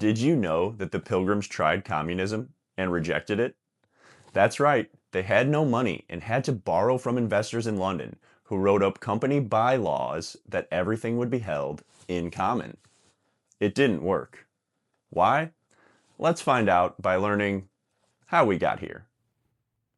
Did you know that the Pilgrims tried communism and rejected it? That's right, they had no money and had to borrow from investors in London who wrote up company bylaws that everything would be held in common. It didn't work. Why? Let's find out by learning how we got here.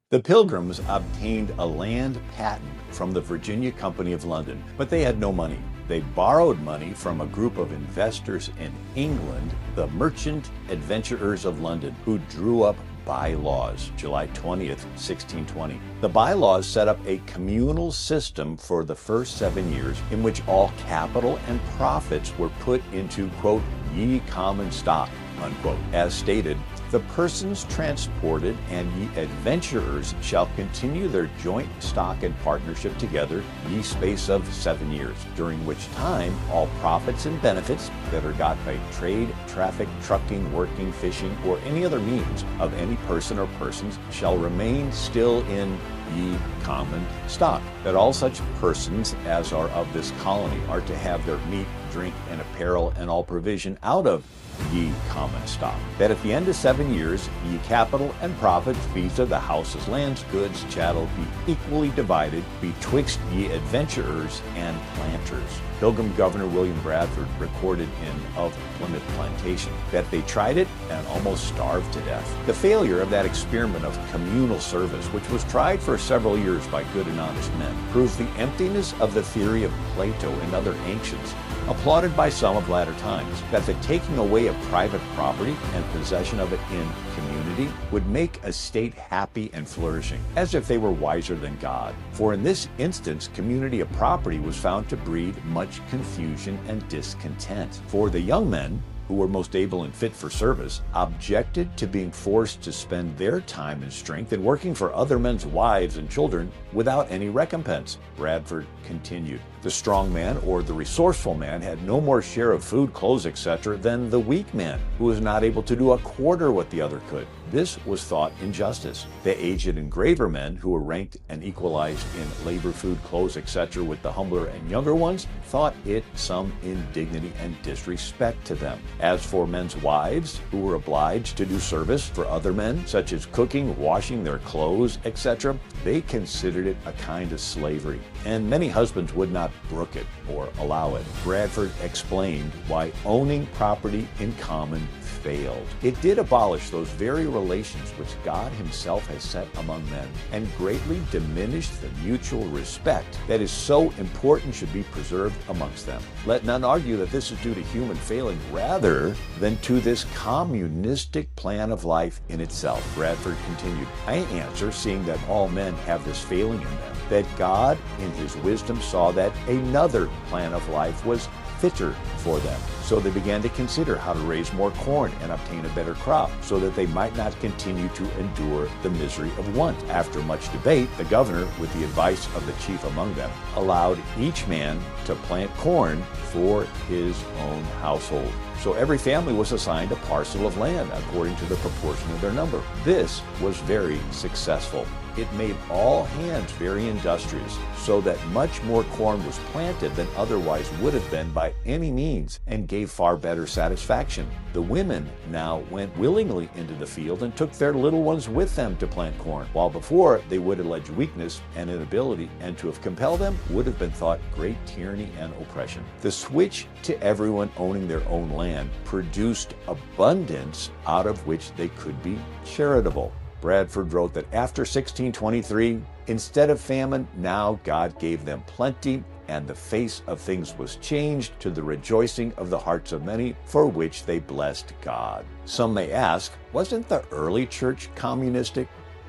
The Pilgrims obtained a land patent from the Virginia Company of London, but they had no money. They borrowed money from a group of investors in England, the Merchant Adventurers of London, who drew up bylaws, July 20th, 1620. The bylaws set up a communal system for the first 7 years in which all capital and profits were put into, quote, ye common stock, unquote. As stated, the persons transported and ye adventurers shall continue their joint stock and partnership together ye space of 7 years, during which time all profits and benefits that are got by trade, traffic, trucking, working, fishing, or any other means of any person or persons shall remain still in ye common stock. That all such persons as are of this colony are to have their meat, drink, and apparel and all provision out of ye common stock. That at the end of 7 years, ye capital and profit, fees of the houses, lands, goods, chattel, be equally divided betwixt ye adventurers and planters. Pilgrim Governor William Bradford recorded in Of Plymouth Plantation that they tried it and almost starved to death. The failure of that experiment of communal service, which was tried for several years by good and honest men, proves the emptiness of the theory of Plato and other ancients, applauded by some of latter times, that the taking away of private property and possession of it in community would make a state happy and flourishing, as if they were wiser than God. For in this instance, community of property was found to breed much confusion and discontent. For the young men, who were most able and fit for service, objected to being forced to spend their time and strength in working for other men's wives and children without any recompense. Bradford continued. The strong man or the resourceful man had no more share of food, clothes, etc. than the weak man, who was not able to do a quarter what the other could. This was thought injustice. The aged and graver men, who were ranked and equalized in labor, food, clothes, etc. with the humbler and younger ones, thought it some indignity and disrespect to them. As for men's wives, who were obliged to do service for other men, such as cooking, washing their clothes, etc., they considered it a kind of slavery, and many husbands would not brook it or allow it. Bradford explained why owning property in common failed. It did abolish those very relations which God himself has set among men, and greatly diminished the mutual respect that is so important should be preserved amongst them. Let none argue that this is due to human failing rather than to this communistic plan of life in itself. Bradford continued, I answer, seeing that all men have this failing in them, that God in his wisdom saw that another plan of life was fitter for them. So they began to consider how to raise more corn and obtain a better crop, so that they might not continue to endure the misery of want. After much debate, the governor, with the advice of the chief among them, allowed each man to plant corn for his own household. So every family was assigned a parcel of land according to the proportion of their number. This was very successful. It made all hands very industrious, so that much more corn was planted than otherwise would have been by any means, and gave far better satisfaction. The women now went willingly into the field and took their little ones with them to plant corn, while before they would allege weakness and inability, and to have compelled them would have been thought great tyranny and oppression. The switch to everyone owning their own land produced abundance out of which they could be charitable. Bradford wrote that after 1623, instead of famine, now God gave them plenty, and the face of things was changed to the rejoicing of the hearts of many, for which they blessed God. Some may ask, wasn't the early church communistic?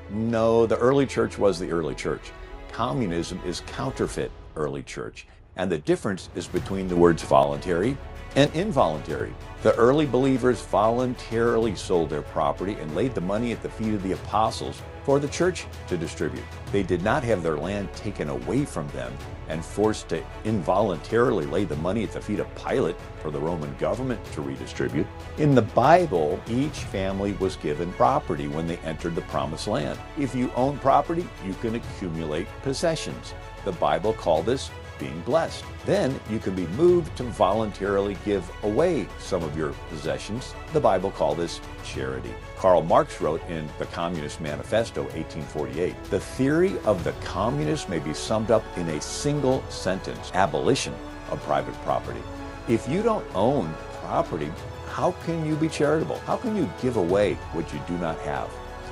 No, the early church was the early church. Communism is counterfeit early church, and the difference is between the words voluntary and involuntary. The early believers voluntarily sold their property and laid the money at the feet of the apostles for the church to distribute. They did not have their land taken away from them and forced to involuntarily lay the money at the feet of Pilate for the Roman government to redistribute. In the Bible, each family was given property when they entered the promised land. If you own property, you can accumulate possessions. The Bible called this being blessed. Then you can be moved to voluntarily give away some of your possessions. The Bible called this charity. Karl Marx wrote in the Communist Manifesto, 1848, "The theory of the communists may be summed up in a single sentence: abolition of private property." If you don't own property, how can you be charitable? How can you give away what you do not have?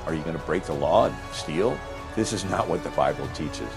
Are you going to break the law and steal? This is not what the Bible teaches.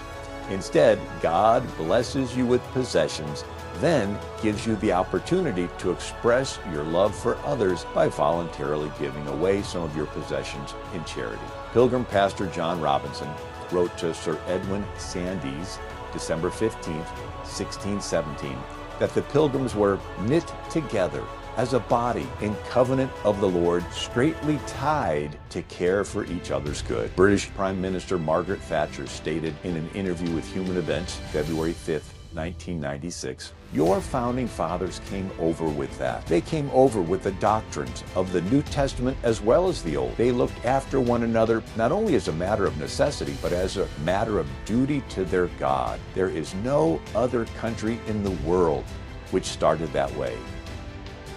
Instead, God blesses you with possessions, then gives you the opportunity to express your love for others by voluntarily giving away some of your possessions in charity. Pilgrim pastor John Robinson wrote to Sir Edwin Sandys, December 15th, 1617, that the Pilgrims were knit together as a body in covenant of the Lord, straitly tied to care for each other's good. British Prime Minister Margaret Thatcher stated in an interview with Human Events, February 5th, 1996, "Your founding fathers came over with that. They came over with the doctrines of the New Testament as well as the Old. They looked after one another not only as a matter of necessity, but as a matter of duty to their God. There is no other country in the world which started that way."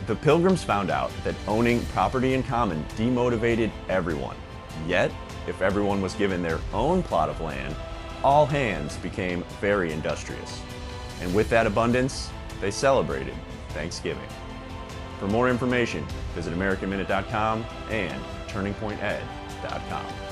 The Pilgrims found out that owning property in common demotivated everyone. Yet, if everyone was given their own plot of land, all hands became very industrious. And with that abundance, they celebrated Thanksgiving. For more information, visit AmericanMinute.com and TurningPointEd.com.